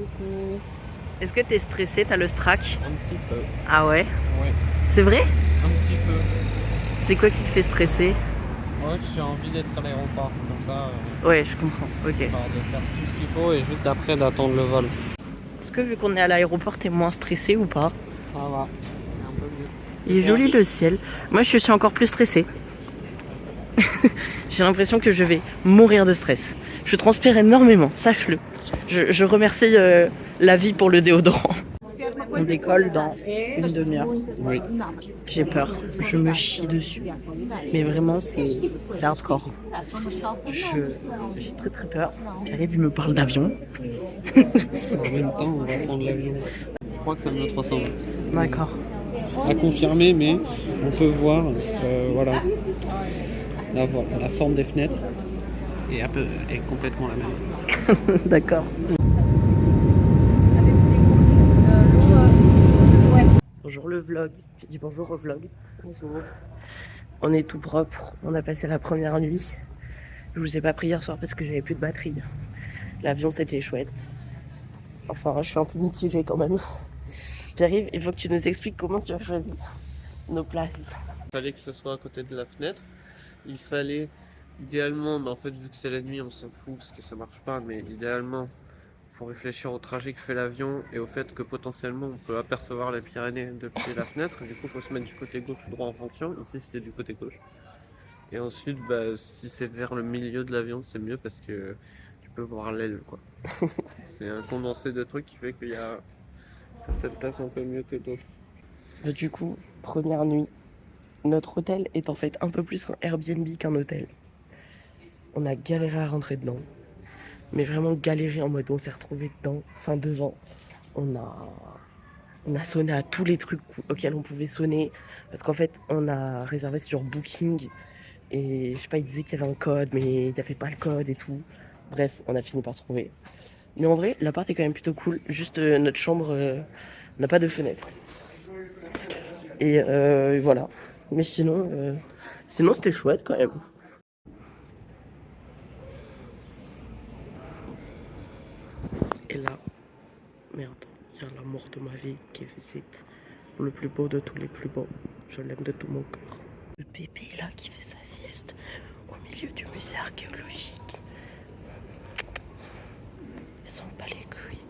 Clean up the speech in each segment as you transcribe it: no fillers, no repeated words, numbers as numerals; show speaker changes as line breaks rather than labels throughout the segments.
Coucou.
Est-ce que t'es stressé? T'as le strac?
Un petit peu.
Ah ouais?
Ouais,
C'est vrai?
un petit peu.
C'est quoi qui te fait stresser?
Ouais, j'ai envie d'être à l'aéroport. Comme ça,
Ouais, je comprends. Ok.
de faire tout ce qu'il faut et juste après d'attendre le vol.
Est-ce que vu qu'on est à l'aéroport, t'es moins stressé ou pas?
Ça va. C'est un peu mieux.
Il
Et
est
toi?
joli le ciel. Moi, je suis encore plus stressée. J'ai l'impression que je vais mourir de stress. Je transpire énormément, sache-le. Je remercie la vie pour le déodorant. On décolle dans une demi-heure.
Oui.
J'ai peur, je me chie dessus. Mais vraiment, c'est hardcore. J'ai très très peur. J'arrive, il me parle d'avion.
En même temps, on va prendre l'avion. Je crois que c'est un A320.
D'accord.
À confirmer, mais on peut voir voilà, la forme des fenêtres est complètement la même.
D'accord. Bonjour le vlog. Je dis bonjour au vlog.
Bonjour.
On est tout propre. On a passé la première nuit. Je vous ai pas pris hier soir parce que j'avais plus de batterie. L'avion c'était chouette. Enfin, je suis un peu mitigée quand même. Pierre-Yves, il faut que tu nous expliques comment tu as choisi nos places.
Il fallait que ce soit à côté de la fenêtre. Il fallait idéalement, mais en fait vu que c'est la nuit on s'en fout parce que ça marche pas, mais idéalement il faut réfléchir au trajet que fait l'avion et au fait que potentiellement on peut apercevoir les Pyrénées depuis la fenêtre. Du coup il faut se mettre du côté gauche ou droit en fonction. Ici c'était du côté gauche. Et ensuite bah, si c'est vers le milieu de l'avion c'est mieux parce que tu peux voir l'aile quoi. C'est un condensé de trucs qui fait qu'il y a certaines places un peu mieux que d'autres.
Du coup, première nuit. Notre hôtel est en fait un peu plus un Airbnb qu'un hôtel. On a galéré à rentrer dedans. Mais vraiment galéré en mode on s'est retrouvé dedans, fin 2 ans. On a, on a sonné à tous les trucs auxquels on pouvait sonner. Parce qu'en fait, on a réservé sur Booking. Et je sais pas, il disait qu'il y avait un code, mais il n'y avait pas le code et tout. Bref, on a fini par trouver. Mais en vrai, l'appart est quand même plutôt cool. Juste notre chambre n'a pas de fenêtre. Et voilà. Mais sinon c'était chouette quand même. Et là, merde, il y a l'amour de ma vie qui visite. Le plus beau de tous les plus beaux. Je l'aime de tout mon cœur. Le bébé là qui fait sa sieste au milieu du musée archéologique. Il s'en bat les couilles.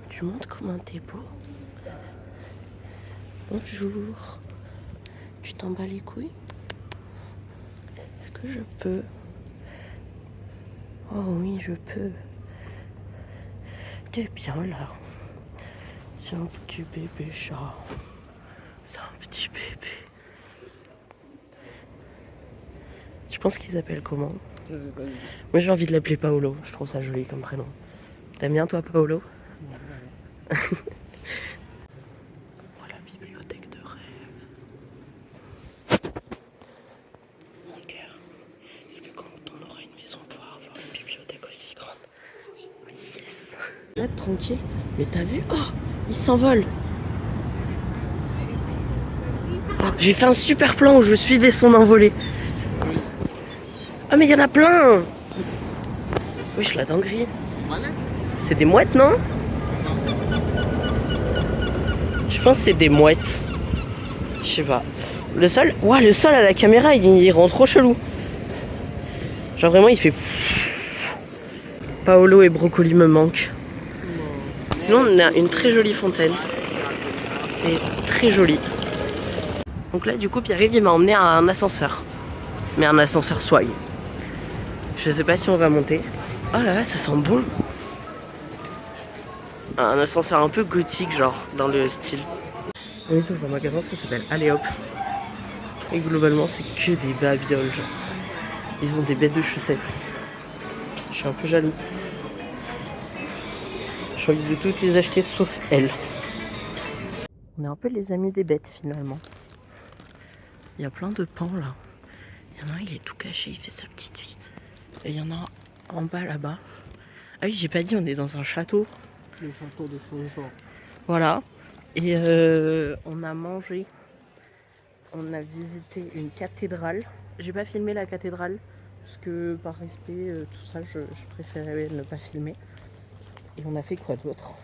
Tu montres comment t'es beau? Bonjour. Tu t'en bats les couilles? Est-ce que je peux? Oh oui, je peux. T'es bien là. C'est un petit bébé chat. C'est un petit bébé. Tu penses qu'ils s'appellent comment?
Je sais pas du tout.
Moi j'ai envie de l'appeler Paolo. Je trouve ça joli comme prénom. T'aimes bien toi Paolo?
Ouais.
Oh la bibliothèque de rêve. Mon cœur. Est-ce que quand on aura une maison, on pourra avoir une bibliothèque aussi grande? Yes. Là tranquille. Mais t'as vu? Oh, il s'envole. Oh, j'ai fait un super plan où je suivais son envolée. Ah mais il y en a plein. Oui, je la dinguerie. C'est des mouettes, non? Je pense que c'est des mouettes. Je sais pas. Le sol, ouah, le sol à la caméra, il rend trop chelou. Genre vraiment, il fait. Paolo et Brocoli me manquent. Sinon, on a une très jolie fontaine. C'est très joli. Donc là, du coup, Pierre-Yves, il m'a emmené à un ascenseur. Mais un ascenseur swag. Je sais pas si on va monter. Oh là là, ça sent bon. Un ascenseur un peu gothique, genre, dans le style. On est dans un magasin, ça s'appelle Allez Hop. Et globalement, c'est que des babioles, genre. Ils ont des bêtes de chaussettes. Je suis un peu jaloux. J'ai envie de toutes les acheter sauf elle. On est un peu les amis des bêtes finalement. Il y a plein de pans là. Il y en a un, il est tout caché, il fait sa petite vie. Et il y en a un en bas là-bas. Ah oui, j'ai pas dit, on est dans un château.
Le château de Saint-Jean.
Voilà. Et on a mangé. On a visité une cathédrale. J'ai pas filmé la cathédrale parce que par respect, tout ça, je préférais ne pas filmer. Et on a fait quoi d'autre?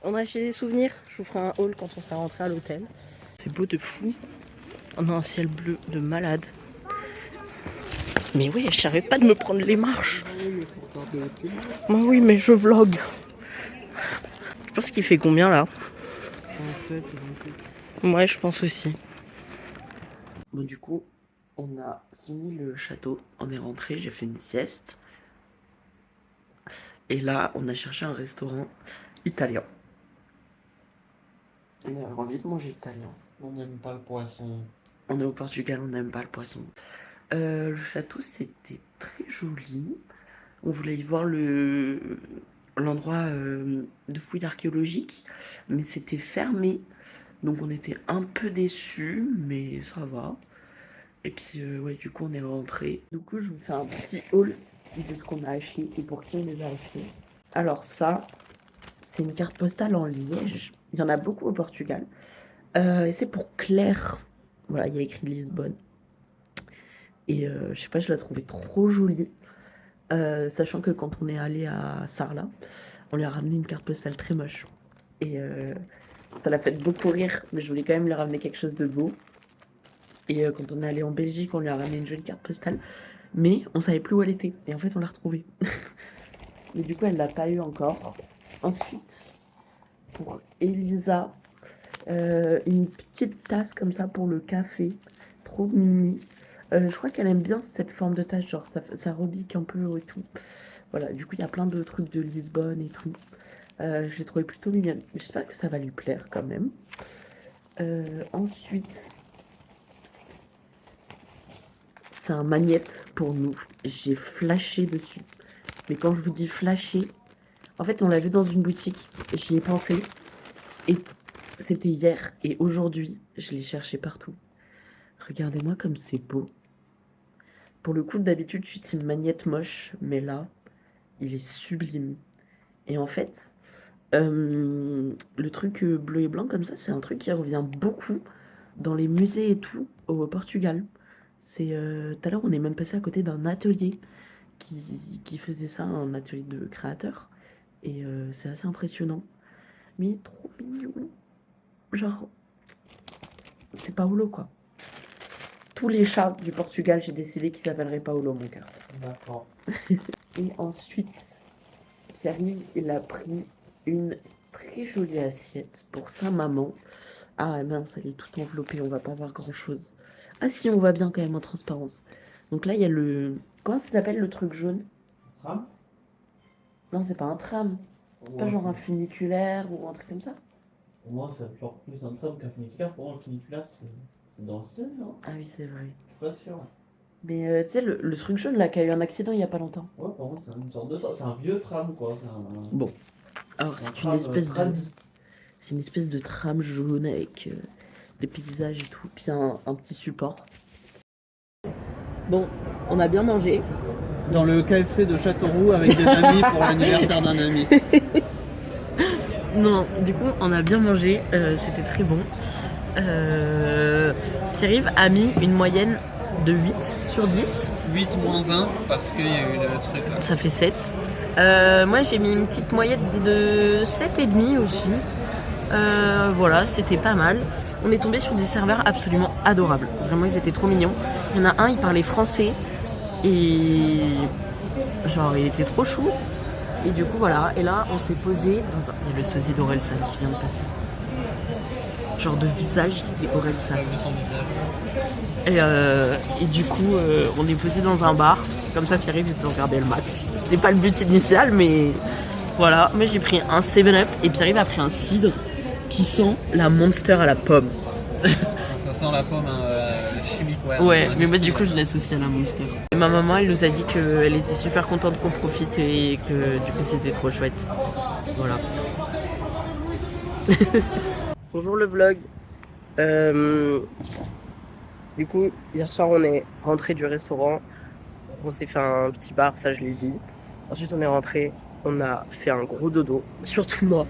On a acheté des souvenirs, je vous ferai un haul quand on sera rentré à l'hôtel. C'est beau de fou, on a un ciel bleu de malade. Mais ouais, j'arrête pas de me prendre les marches. Bah oui, mais je vlog. Je pense qu'il fait combien là? Ouais, je pense aussi. Bon, du coup, on a fini le château, on est rentré, j'ai fait une sieste. Et là, on a cherché un restaurant italien. On a envie de manger italien.
On n'aime pas le poisson.
On est au Portugal, on n'aime pas le poisson. Le château, c'était très joli. On voulait y voir l'endroit de fouilles archéologiques, mais c'était fermé. Donc on était un peu déçus, mais ça va. Et puis ouais, du coup on est rentré. Du coup je vous fais un petit haul de ce qu'on a acheté et pour qui on les a achetés. Alors ça, c'est une carte postale en liège. Il y en a beaucoup au Portugal. Et c'est pour Claire. Voilà, il y a écrit Lisbonne. Et je sais pas, je la trouvais trop jolie. Sachant que quand on est allé à Sarlat, on lui a ramené une carte postale très moche. Et ça l'a fait beaucoup rire, mais je voulais quand même lui ramener quelque chose de beau. Et quand on est allé en Belgique, on lui a ramené une jolie carte postale. Mais on savait plus où elle était. Et en fait, on l'a retrouvée. Mais du coup, elle l'a pas eu encore. Ensuite, pour Elisa, une petite tasse comme ça pour le café. Trop mini. Je crois qu'elle aime bien cette forme de tasse, genre ça rebique un peu et tout. Voilà, du coup, il y a plein de trucs de Lisbonne et tout. Je l'ai trouvé plutôt mignonne. J'espère que ça va lui plaire quand même. Ensuite, c'est un magnète pour nous. J'ai flashé dessus. Mais quand je vous dis flasher, en fait, on l'a vu dans une boutique. J'y ai pensé. Et c'était hier. Et aujourd'hui, je l'ai cherché partout. Regardez-moi comme c'est beau. Pour le coup, d'habitude, je suis team magnète moche. Mais là, il est sublime. Et en fait, le truc bleu et blanc comme ça, c'est un truc qui revient beaucoup dans les musées et tout au Portugal. C'est tout à l'heure, on est même passé à côté d'un atelier qui faisait ça, un atelier de créateurs. Et c'est assez impressionnant. Mais trop mignon. Genre, c'est Paolo quoi. Tous les chats du Portugal, j'ai décidé qu'ils s'appelleraient Paolo, mon cœur.
D'accord.
Et ensuite, Pierre-Yves, il a pris une très jolie assiette pour sa maman. Ah mince, elle est toute enveloppée, on va pas voir grand chose. Ah si, on voit bien quand même en transparence. Donc là, il y a le... Comment ça s'appelle le truc jaune?
Tram?
Non, c'est pas un tram. C'est pas genre un funiculaire ou un truc comme ça?
Pour moi, c'est genre plus un tram qu'un funiculaire. Pour moi, le funiculaire, c'est dans le ciel, non?
Ah oui, c'est vrai.
Je suis pas sûr.
Mais tu sais, le truc jaune là qui a eu un accident il y a pas longtemps.
Ouais, par contre, c'est une sorte de tram. C'est un vieux tram, quoi. C'est un...
Bon. Alors,
un
c'est
tram,
une espèce de...
tradi.
C'est une espèce de tram jaune avec des paysages et tout, puis un petit support. Bon, on a bien mangé.
Dans le KFC de Châteauroux avec des amis pour l'anniversaire d'un ami.
Non, du coup, on a bien mangé, c'était très bon. Pierre-Yves a mis une moyenne de 8 sur 10.
8 moins 1 parce qu'il y a eu le truc là.
Ça fait 7. Moi, j'ai mis une petite moyenne de 7,5 aussi. Voilà, c'était pas mal. On est tombé sur des serveurs absolument adorables. Vraiment, ils étaient trop mignons. Il y en a un, il parlait français. Et genre, il était trop chou. Et du coup, voilà. Et là, on s'est posé dans un... Il y a le sosie d'Orelsan qui vient de passer. Genre de visage, c'était Orelsan. Et du coup, on est posé dans un bar. Comme ça, Pierre-Yves peut regarder le match. C'était pas le but initial, mais voilà. Moi, j'ai pris un 7-Up et Pierre-Yves a pris un cidre qui sent la Monster à la pomme.
Ça sent la pomme chimique, ouais.
Ouais, mais moi, du coup, je l'associe à la Monster. Et ma maman, elle nous a dit qu'elle était super contente qu'on profite et que du coup, c'était trop chouette. Voilà. Bonjour le vlog. Du coup, hier soir, on est rentré du restaurant. On s'est fait un petit bar, ça je l'ai dit. Ensuite, on est rentré. On a fait un gros dodo, surtout moi.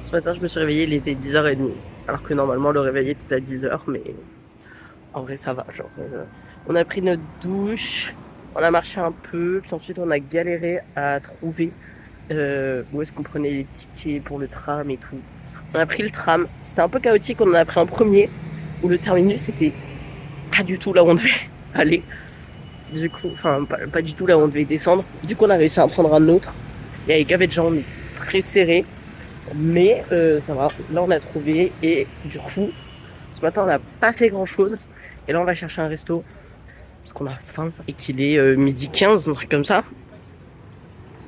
Ce matin, je me suis réveillée, il était 10h30. Alors que normalement, le réveil était à 10h, mais en vrai, ça va. Genre, on a pris notre douche. On a marché un peu, puis ensuite on a galéré à trouver où est-ce qu'on prenait les tickets pour le tram et tout. On a pris le tram, c'était un peu chaotique, on en a pris un premier, où le terminus c'était pas du tout là où on devait aller. Du coup, enfin pas du tout là où on devait descendre. Du coup on a réussi à en prendre un autre. Il y avait gavé de gens, mais très serré. Mais ça va, là on a trouvé et du coup, ce matin on n'a pas fait grand chose. Et là on va chercher un resto parce qu'on a faim et qu'il est 12h15, un truc comme ça.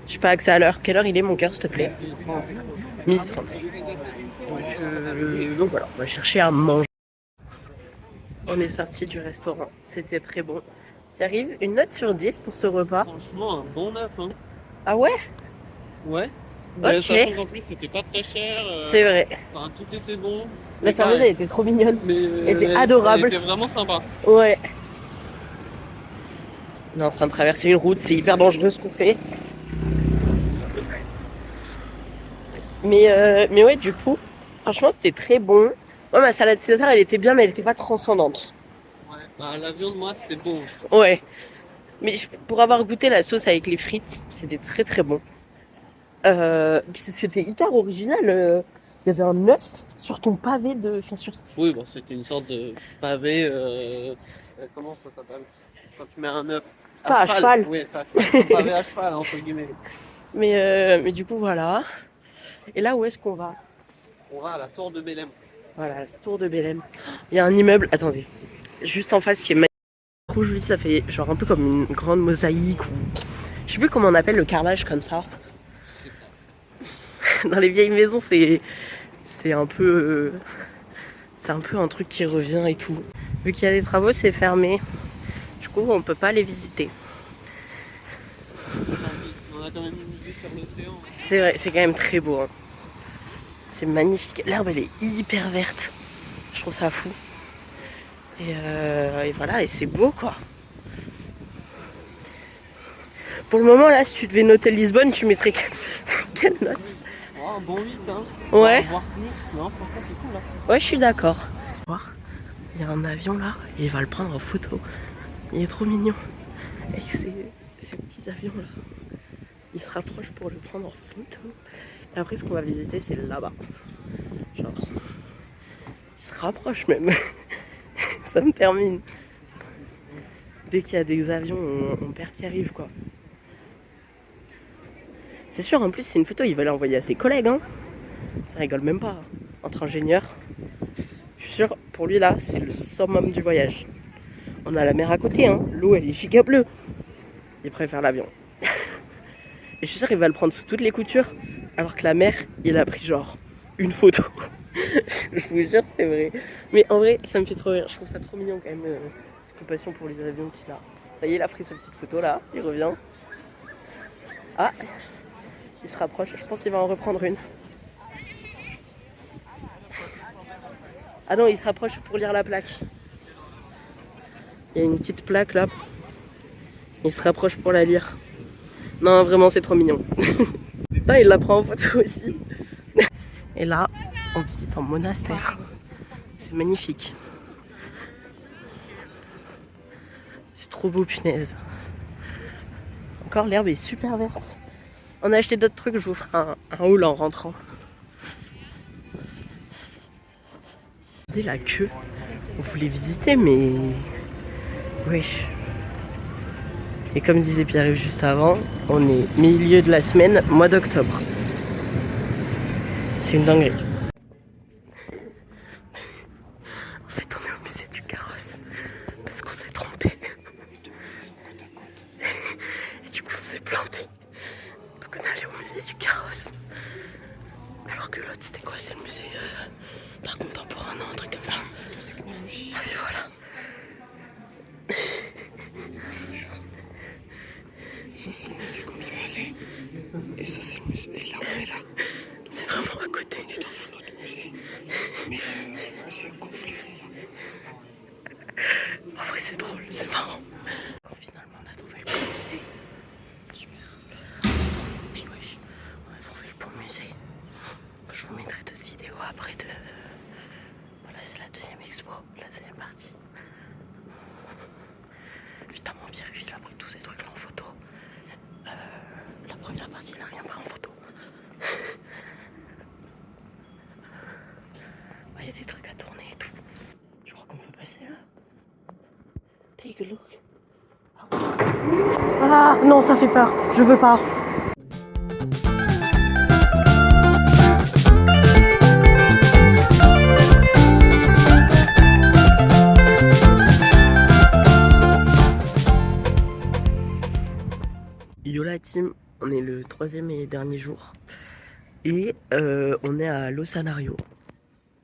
Je sais pas accès à l'heure. Quelle heure il est mon cœur s'il te plaît? 12h30. Donc voilà, on va chercher à manger. On est sorti du restaurant, c'était très bon. Tu arrives, une note sur 10 pour ce repas.
Franchement, un bon 9, hein.
Ah ouais?
Ouais.
Ok.
Sachant qu'en plus, c'était pas très cher.
C'est vrai.
Enfin, tout était bon.
La serviette elle était trop mignonne. Elle était adorable.
Elle était vraiment sympa.
Ouais. On est en train de traverser une route, c'est hyper dangereux ce qu'on fait. Mais ouais, du coup, franchement, c'était très bon. Moi, ma salade César, elle était bien, mais elle était pas transcendante.
Ouais. Bah, la viande, moi, c'était bon.
Ouais. Mais pour avoir goûté la sauce avec les frites, c'était très très bon. C'était hyper original. Il y avait un œuf sur ton pavé de. Enfin, sur...
Oui, bon, c'était une sorte de pavé. Comment ça s'appelle? Quand tu mets un œuf.
Pas à cheval.
Oui, ça. Un pavé à cheval, entre guillemets.
Mais du coup, voilà. Et là, où est-ce qu'on va?
On va à la tour de Belém.
Voilà, la tour de Belém. Il y a un immeuble, attendez, juste en face qui est magnifique. Trop joli, ça fait genre un peu comme une grande mosaïque ou. Je sais plus comment on appelle le carrelage comme ça. Dans les vieilles maisons, c'est un peu. C'est un peu un truc qui revient et tout. Vu qu'il y a des travaux, c'est fermé. Du coup, on peut pas les visiter.
On a quand même une vue sur l'océan.
C'est vrai, c'est quand même très beau. Hein. C'est magnifique. L'herbe, elle est hyper verte. Je trouve ça fou. Et voilà, et c'est beau quoi. Pour le moment, là, si tu devais noter Lisbonne, tu mettrais quelle note?
Oh, un bon 8, hein.
Ouais.
Voir plus. Non, franchement, c'est cool, là.
Ouais, je suis d'accord. Il y a un avion là, et il va le prendre en photo. Il est trop mignon. Avec ces petits avions là. Il se rapproche pour le prendre en photo. Et après, ce qu'on va visiter, c'est là-bas. Genre, il se rapproche même. Ça me termine. Dès qu'il y a des avions, on perd qui arrive quoi. C'est sûr, en plus, c'est une photo, il va l'envoyer à ses collègues. Hein. Ça rigole même pas. Entre ingénieurs. Je suis sûr, pour lui là, c'est le summum du voyage. On a la mer à côté, hein. L'eau elle est giga bleue. Il préfère l'avion. Et je suis sûr qu'il va le prendre sous toutes les coutures. Alors que la mer, il a pris genre une photo. Je vous jure, c'est vrai. Mais en vrai, ça me fait trop rire. Je trouve ça trop mignon quand même. Cette passion pour les avions qu'il a. Ça y est, il a pris sa petite photo là. Il revient. Ah, il se rapproche. Je pense qu'il va en reprendre une. Ah non, il se rapproche pour lire la plaque. Il y a une petite plaque là. Il se rapproche pour la lire. Non, vraiment, c'est trop mignon. Putain, il la prend en photo aussi. Et là, on visite un monastère. C'est magnifique. C'est trop beau, punaise. Encore, l'herbe est super verte. On a acheté d'autres trucs, je vous ferai un haul en rentrant. Regardez la queue. On voulait visiter, mais... Wesh. Et comme disait Pierre-Yves juste avant, on est milieu de la semaine, mois d'octobre. C'est une dinguerie. En fait, on est au musée du carrosse. Parce qu'on s'est trompé. Et du coup, on s'est planté. Donc on est allé au musée du carrosse. Alors que l'autre, c'était quoi? C'est le musée d'art contemporain, non? Un truc comme ça. Ah mais voilà. Ça c'est le musée qu'on devait aller. Et ça c'est le musée. Et là on est là. C'est vraiment à côté. On est dans un autre musée. Mais c'est un conflit. En vrai c'est drôle, c'est marrant. Alors, finalement on a trouvé le bon musée. Super. Mais oui, on a trouvé le bon musée. Je vous mettrai d'autres vidéos après de... Voilà, c'est la deuxième expo, la deuxième partie. Putain, mon Pierre, il a pris tous ces trucs-là en photo. La première partie, il a rien pris en photo. Il y a des trucs à tourner et tout. Je crois qu'on peut passer là. Take a look. Ah non, ça fait peur. Je veux pas. Yo la team, on est le 3e et dernier jour. Et on est à l'Oceanario,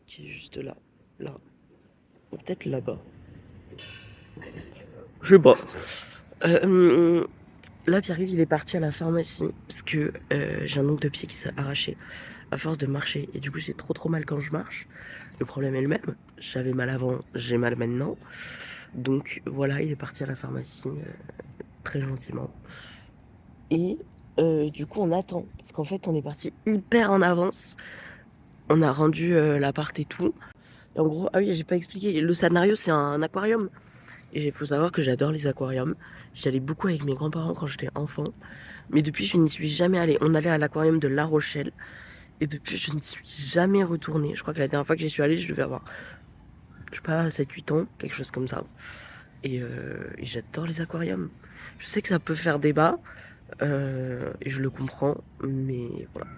qui est juste là. Là. Ou peut-être là-bas. Je sais pas. Là, Pierre-Yves, il est parti à la pharmacie parce que j'ai un ongle de pied qui s'est arraché à force de marcher. Et du coup, j'ai trop mal quand je marche. Le problème est le même. J'avais mal avant, j'ai mal maintenant. Donc voilà, il est parti à la pharmacie très gentiment. Et du coup, on attend. Parce qu'en fait, on est parti hyper en avance. On a rendu l'appart et tout. Et en gros, ah oui, j'ai pas expliqué. Le scénario, c'est un aquarium. Et il faut savoir que j'adore les aquariums. J'y allais beaucoup avec mes grands-parents quand j'étais enfant. Mais depuis, je n'y suis jamais allée. On allait à l'aquarium de La Rochelle. Et depuis, je ne suis jamais retournée. Je crois que la dernière fois que j'y suis allée, je devais avoir, je sais pas, 7-8 ans, quelque chose comme ça. Et j'adore les aquariums. Je sais que ça peut faire débat. Et je le comprends. Mais voilà.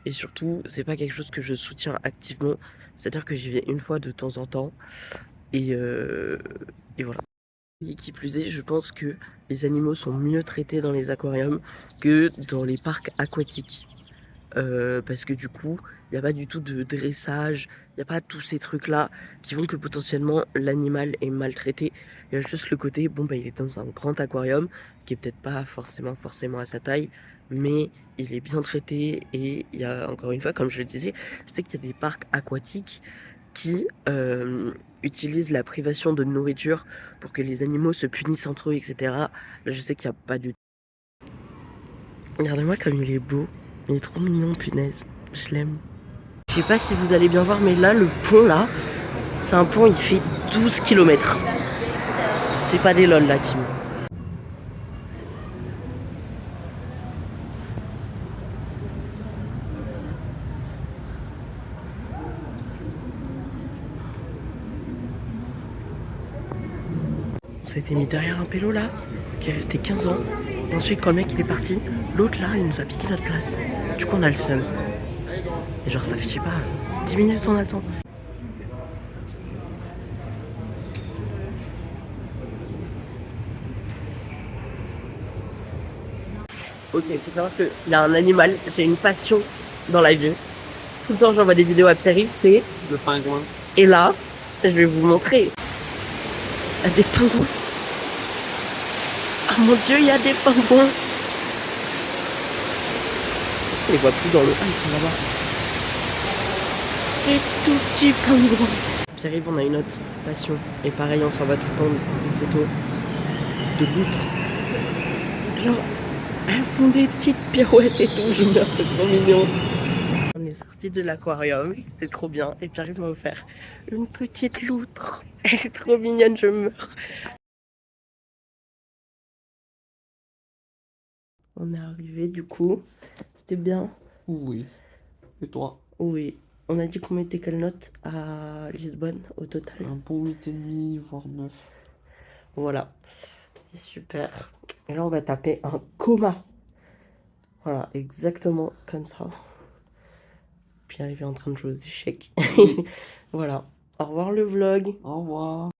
Et surtout, c'est pas quelque chose que je soutiens activement. C'est-à-dire que j'y vais une fois de temps en temps. Et voilà. Et qui plus est, je pense que les animaux sont mieux traités dans les aquariums que dans les parcs aquatiques. Parce que du coup, il n'y a pas du tout de dressage, il n'y a pas tous ces trucs-là qui font que potentiellement l'animal est maltraité. Il y a juste le côté, bon, bah, il est dans un grand aquarium qui est peut-être pas forcément à sa taille, mais il est bien traité. Et il y a, encore une fois, comme je le disais, je sais qu'il y a des parcs aquatiques qui utilisent la privation de nourriture pour que les animaux se punissent entre eux, etc. Là, je sais qu'il n'y a pas du tout. Regardez-moi comme il est beau. Il est trop mignon, punaise. Je l'aime. Je sais pas si vous allez bien voir, mais là, le pont, là, c'est un pont, il fait 12 km. C'est pas des lol, la team. On s'était mis derrière un pélo, là, qui est resté 15 ans. Et ensuite, quand le mec, il est parti, l'autre, là, il nous a piqué notre place. Du coup, on a le seum. Et genre, ça fait, je sais pas, 10 minutes, on attend. Ok, il faut savoir qu'il y a un animal, j'ai une passion dans la vie. Tout le temps, j'envoie des vidéos à Pierre-Yves, c'est
Le pingouin.
Et là, je vais vous montrer. Il y a des pingouins. Ah mon dieu, il y a des pingouins. On les voit plus dans l'eau. Ah, ils sont là-bas. Des tout petits pingouins. Pierre-Yves, on a une autre passion. Et pareil, on s'en va tout le temps des photos de loutres. Genre, elles font des petites pirouettes et tout. Je meurs, c'est trop mignon. On est sorti de l'aquarium, c'était trop bien. Et Pierre-Yves m'a offert une petite loutre. Elle est trop mignonne, je meurs. On est arrivé du coup. C'était bien.
Oui. Et toi?
Oui. On a dit qu'on mettait quelle note à Lisbonne au total?
Un bon 8,5, voire 9.
Voilà. C'est super. Et là, on va taper un coma. Voilà, exactement comme ça. Puis arrivé en train de jouer aux échecs. Voilà. Au revoir le vlog.
Au revoir.